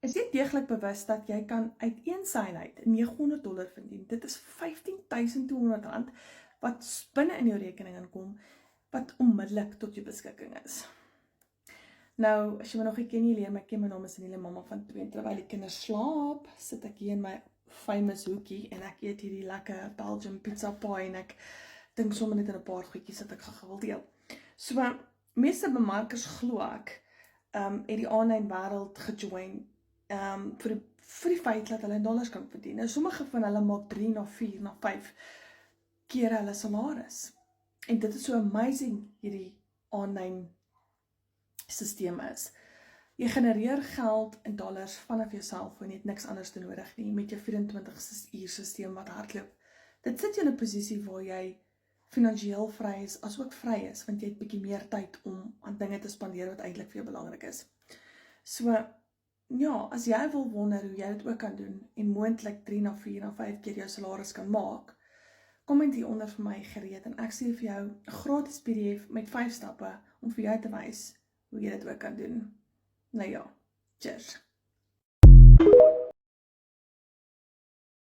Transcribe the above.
Is jy deeglik bewus dat jy kan uit een sign-uit $900 verdien? Dit is R15.200 wat binne in jou rekening inkom, wat onmiddellik tot jou beskikking is. Nou, as jy my nog nie ken nie, leer my ken, my naam is Annelie, mamma van 2, en terwyl die kinders slaap, sit ek hier in my famous hoekie, en ek eet hierdie lekker Belgian pizza pie, en ek dink sommer net in 'n paar goedjies wat ek gou wil deel. So, meeste bemarkers glo ek, het die aanlyn wêreld gejoin, vir die feit dat hulle dollars kan verdien. Nou, sommige van hulle maak 3 na 4 na 5 keer hulle salaris. En dit is so amazing, hierdie aanlyn systeem is. Jy genereer geld in dollars vanaf jou selfoon, jy het niks anders te nodig nie, met jou 24 uur systeem wat hardloop. Dit sit jou in 'n posisie waar jy finansiëel vry is, as ook vry is, want jy het bietjie meer tyd om aan dinge te spandeer wat eintlik vir jou belangrik is. So, ja, as jy wil wonder hoe jy dit ook kan doen, en moontlik 3 na 4 na 5 keer jou salaris kan maak, comment hieronder vir my gereed, en ek stuur vir jou 'n gratis PDF met 5 stappe, om vir jou te wys hoe jy dit ook kan doen. Nou ja, cheers!